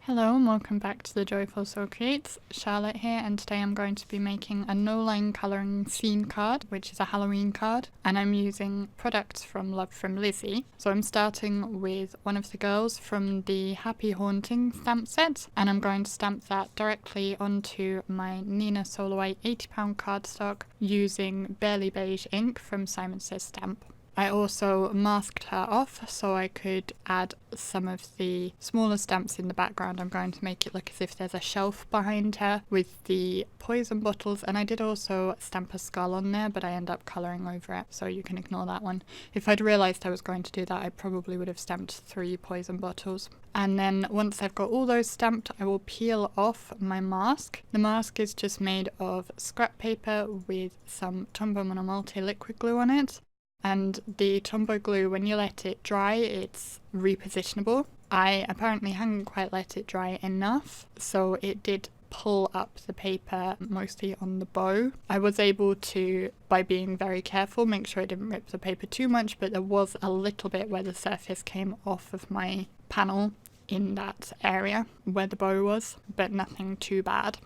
Hello and welcome back to the Joyful Soul Creates. Charlotte here, and today I'm going to be making a no-line colouring scene card, which is a Halloween card, and I'm using products from Love From Lizi. So I'm starting with one of the girls from the Happy Haunting stamp set, and I'm going to stamp that directly onto my Neenah Solo White 80 pound cardstock using Barely Beige ink from Simon Says Stamp. I also masked her off so I could add some of the smaller stamps in the background. I'm going to make it look as if there's a shelf behind her with the poison bottles, and I did also stamp a skull on there, but I end up colouring over it, so you can ignore that one. If I'd realised I was going to do that, I probably would have stamped 3 poison bottles. And then once I've got all those stamped, I will peel off my mask. The mask is just made of scrap paper with some Tombow monomulti liquid glue on it. And the Tombow glue, when you let it dry, it's repositionable. I apparently hadn't quite let it dry enough, so it did pull up the paper mostly on the bow. I was able to, by being very careful, make sure I didn't rip the paper too much, but there was a little bit where the surface came off of my panel in that area where the bow was, but nothing too bad.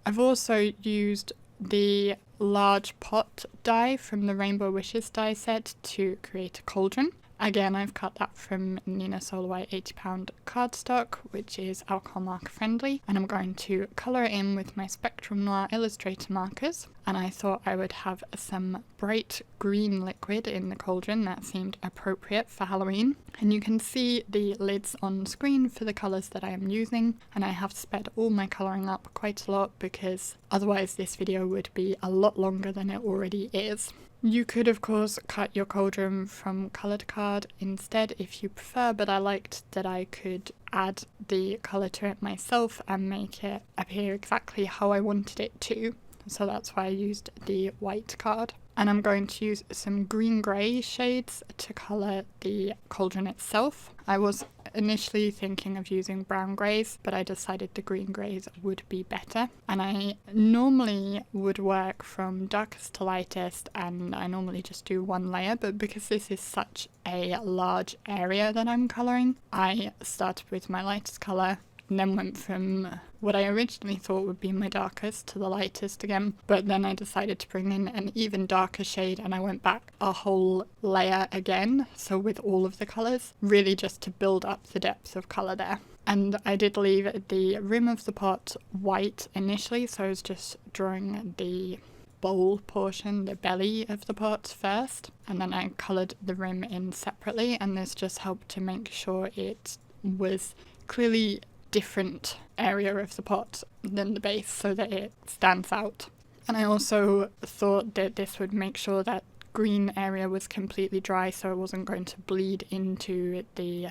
I've also used the large pot die from the Rainbow Wishes die set to create a cauldron. Again, I've cut that from Neenah Solo White 80 pound cardstock, which is alcohol marker friendly, and I'm going to colour it in with my Spectrum Noir Illustrator markers. And I thought I would have some bright green liquid in the cauldron that seemed appropriate for Halloween. And you can see the lids on screen for the colours that I am using, and I have sped all my colouring up quite a lot because otherwise this video would be a lot longer than it already is. You could of course cut your cauldron from coloured card instead if you prefer, but I liked that I could add the colour to it myself and make it appear exactly how I wanted it to. So that's why I used the white card. And I'm going to use some green-grey shades to colour the cauldron itself. I was initially thinking of using brown greys, but I decided the green greys would be better. And I normally would work from darkest to lightest, and I normally just do one layer, but because this is such a large area that I'm colouring, I started with my lightest colour, and then went from what I originally thought would be my darkest to the lightest again, but then I decided to bring in an even darker shade, and I went back a whole layer again, so with all of the colours, really just to build up the depth of colour there. And I did leave the rim of the pot white initially, so I was just drawing the bowl portion, the belly of the pot first, and then I coloured the rim in separately, and this just helped to make sure it was clearly different area of the pot than the base so that it stands out. And I also thought that this would make sure that green area was completely dry so it wasn't going to bleed into the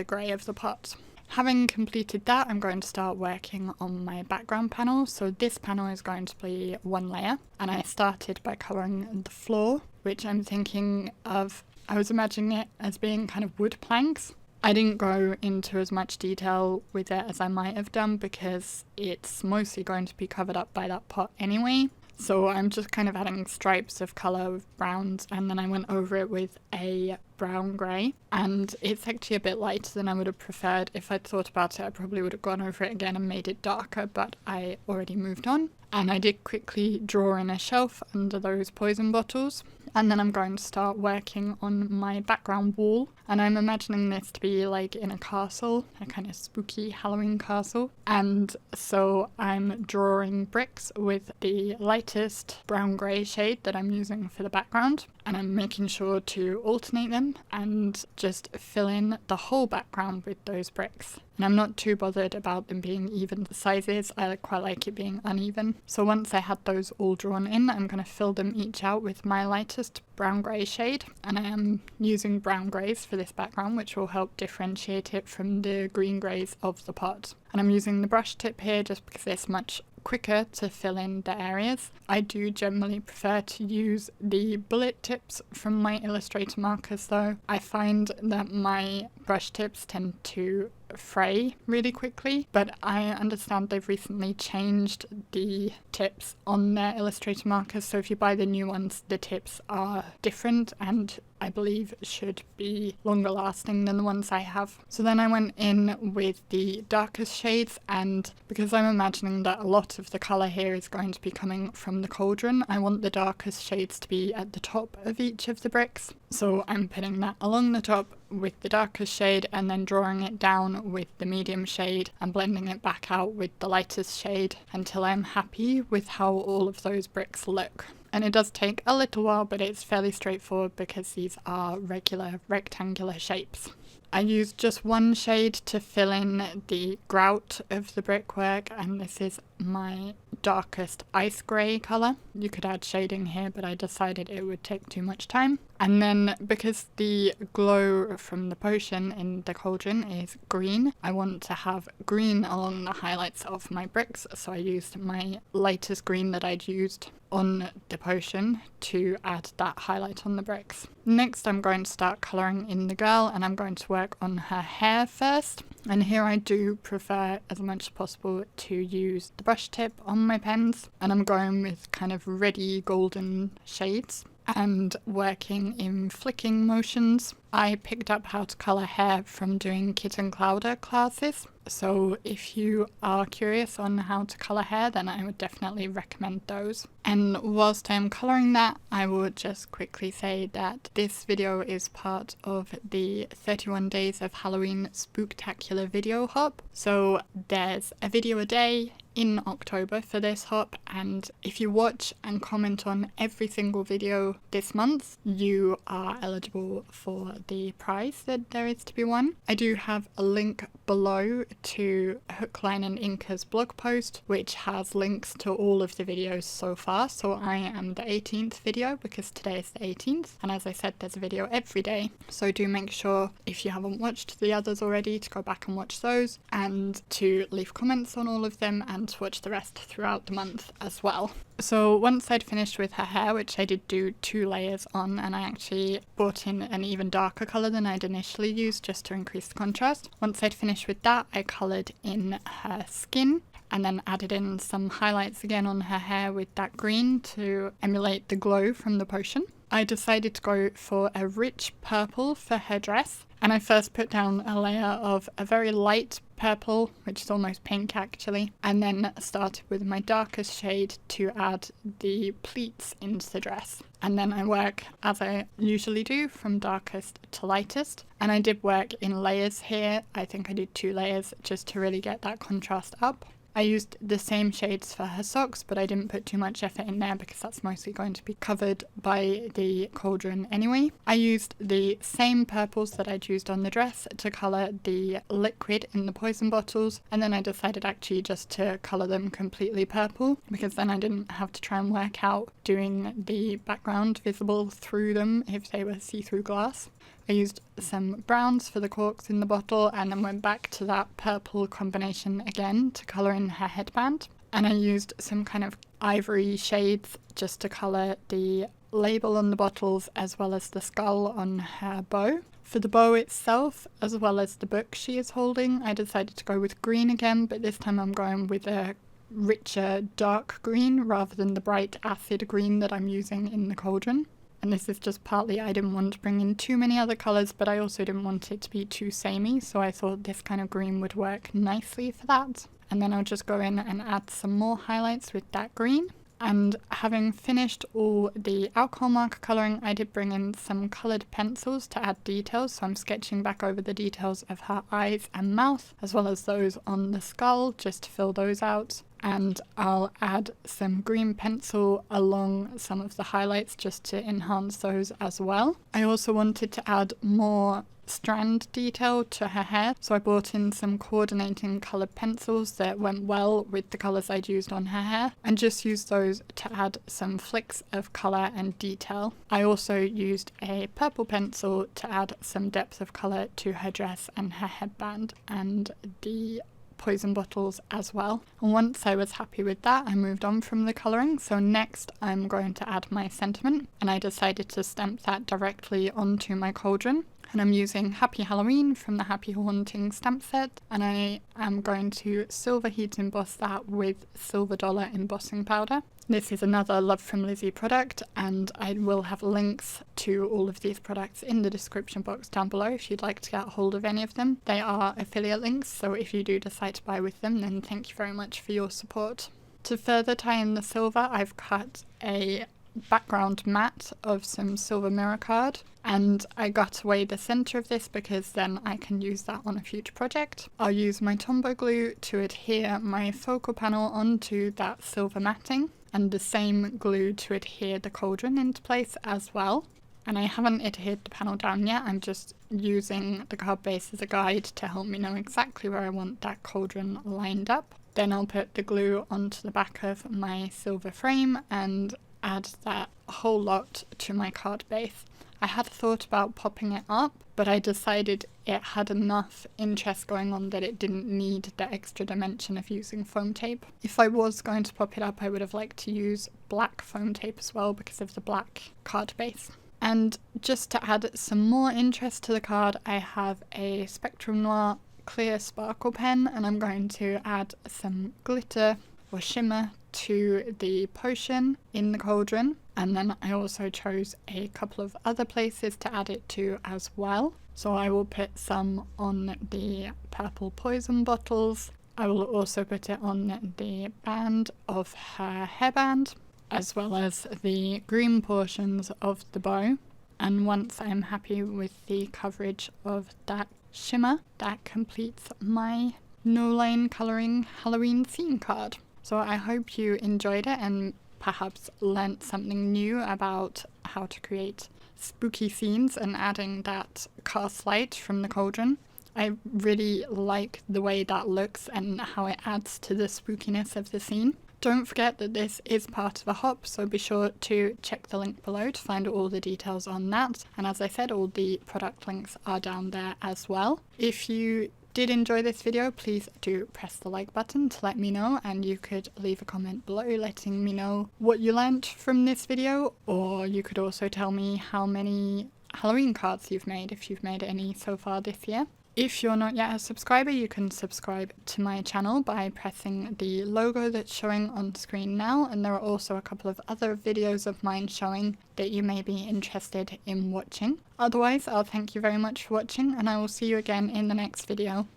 grey of the pot. Having completed that, I'm going to start working on my background panel. So this panel is going to be one layer, and I started by colouring the floor, which I'm thinking of, I was imagining it as being kind of wood planks. I didn't go into as much detail with it as I might have done because it's mostly going to be covered up by that pot anyway. So I'm just kind of adding stripes of colour with browns, and then I went over it with a brown grey, and it's actually a bit lighter than I would have preferred. If I'd thought about it, I probably would have gone over it again and made it darker, but I already moved on. And I did quickly draw in a shelf under those poison bottles. And then I'm going to start working on my background wall. And I'm imagining this to be like in a castle, a kind of spooky Halloween castle. And so I'm drawing bricks with the lightest brown grey shade that I'm using for the background. And I'm making sure to alternate them and just fill in the whole background with those bricks. And I'm not too bothered about them being even sizes, I quite like it being uneven. So once I had those all drawn in, I'm going to fill them each out with my lightest brown grey shade. And I am using brown greys for this background, which will help differentiate it from the green greys of the pot. And I'm using the brush tip here just because it's much quicker to fill in the areas. I do generally prefer to use the bullet tips from my Illustrator markers though. I find that my brush tips tend to fray really quickly, but I understand they've recently changed the tips on their Illustrator markers, so if you buy the new ones, the tips are different and I believe should be longer lasting than the ones I have. So then I went in with the darkest shades, and because I'm imagining that a lot of the colour here is going to be coming from the cauldron, I want the darkest shades to be at the top of each of the bricks. So I'm putting that along the top with the darkest shade and then drawing it down with the medium shade and blending it back out with the lightest shade until I'm happy with how all of those bricks look. And it does take a little while, but it's fairly straightforward because these are regular rectangular shapes. I used just one shade to fill in the grout of the brickwork, and this is my darkest ice grey colour. You could add shading here, but I decided it would take too much time. And then because the glow from the potion in the cauldron is green, I want to have green along the highlights of my bricks, so I used my lightest green that I'd used on the potion to add that highlight on the bricks. Next I'm going to start colouring in the girl, and I'm going to work on her hair first. And here I do prefer as much as possible to use the brush tip on my pens, and I'm going with kind of reddy golden shades and working in flicking motions. I picked up how to colour hair from doing Kitten Clouder classes, so if you are curious on how to colour hair, then I would definitely recommend those. And whilst I'm colouring that, I would just quickly say that this video is part of the 31 Days of Halloween Spooktacular video hop. So there's a video a day in October for this hop, and if you watch and comment on every single video this month, you are eligible for the prize that there is to be won. I do have a link below to Hook, Line and Inker's blog post, which has links to all of the videos so far. So I am the 18th video because today is the 18th, and as I said, there's a video every day, so do make sure if you haven't watched the others already to go back and watch those, and to leave comments on all of them, and to watch the rest throughout the month as well. So once I'd finished with her hair, which I did do 2 layers on, and I actually brought in an even darker colour than I'd initially used just to increase the contrast. Once I'd finished with that, I coloured in her skin and then added in some highlights again on her hair with that green to emulate the glow from the potion. I decided to go for a rich purple for her dress, and I first put down a layer of a very light purple, which is almost pink actually, and then started with my darkest shade to add the pleats into the dress. And then I work, as I usually do, from darkest to lightest, and I did work in layers here. I think I did 2 layers just to really get that contrast up. I used the same shades for her socks, but I didn't put too much effort in there because that's mostly going to be covered by the cauldron anyway. I used the same purples that I'd used on the dress to colour the liquid in the poison bottles, and then I decided actually just to colour them completely purple because then I didn't have to try and work out doing the background visible through them if they were see-through glass. I used some browns for the corks in the bottle and then went back to that purple combination again to colour in her headband. And I used some kind of ivory shades just to colour the label on the bottles as well as the skull on her bow. For the bow itself, as well as the book she is holding, I decided to go with green again, but this time I'm going with a richer dark green rather than the bright acid green that I'm using in the cauldron. And this is just partly I didn't want to bring in too many other colours, but I also didn't want it to be too samey, so I thought this kind of green would work nicely for that. And then I'll just go in and add some more highlights with that green. And having finished all the alcohol marker colouring, I did bring in some coloured pencils to add details, so I'm sketching back over the details of her eyes and mouth, as well as those on the skull, just to fill those out. And I'll add some green pencil along some of the highlights just to enhance those as well. I also wanted to add more strand detail to her hair, so I brought in some coordinating coloured pencils that went well with the colours I'd used on her hair, and just used those to add some flicks of colour and detail. I also used a purple pencil to add some depth of colour to her dress and her headband and the poison bottles as well. And once I was happy with that, I moved on from the colouring. So next I'm going to add my sentiment, and I decided to stamp that directly onto my cauldron. And I'm using Happy Halloween from the Happy Haunting stamp set, and I am going to silver heat emboss that with silver dollar embossing powder. This is another Love From Lizi product, and I will have links to all of these products in the description box down below if you'd like to get hold of any of them. They are affiliate links, so if you do decide to buy with them, then thank you very much for your support. To further tie in the silver, I've cut a background mat of some silver mirror card, and I got away the centre of this because then I can use that on a future project. I'll use my Tombow glue to adhere my focal panel onto that silver matting, and the same glue to adhere the cauldron into place as well. And I haven't adhered the panel down yet, I'm just using the card base as a guide to help me know exactly where I want that cauldron lined up. Then I'll put the glue onto the back of my silver frame and add that whole lot to my card base. I had thought about popping it up, but I decided it had enough interest going on that it didn't need the extra dimension of using foam tape. If I was going to pop it up, I would have liked to use black foam tape as well because of the black card base. And just to add some more interest to the card, I have a Spectrum Noir clear sparkle pen, and I'm going to add some glitter or shimmer to the potion in the cauldron, and then I also chose a couple of other places to add it to as well. So I will put some on the purple poison bottles. I will also put it on the band of her hairband, as well as the green portions of the bow. And once I'm happy with the coverage of that shimmer, that completes my no line colouring Halloween theme card. So I hope you enjoyed it and perhaps learnt something new about how to create spooky scenes and adding that cast light from the cauldron. I really like the way that looks and how it adds to the spookiness of the scene. Don't forget that this is part of a hop, so be sure to check the link below to find all the details on that. And as I said, all the product links are down there as well. If you did enjoy this video, please do press the like button to let me know, and you could leave a comment below letting me know what you learnt from this video, or you could also tell me how many Halloween cards you've made, if you've made any so far this year. If you're not yet a subscriber, you can subscribe to my channel by pressing the logo that's showing on screen now, and there are also a couple of other videos of mine showing that you may be interested in watching. Otherwise, I'll thank you very much for watching, and I will see you again in the next video.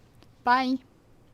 Bye!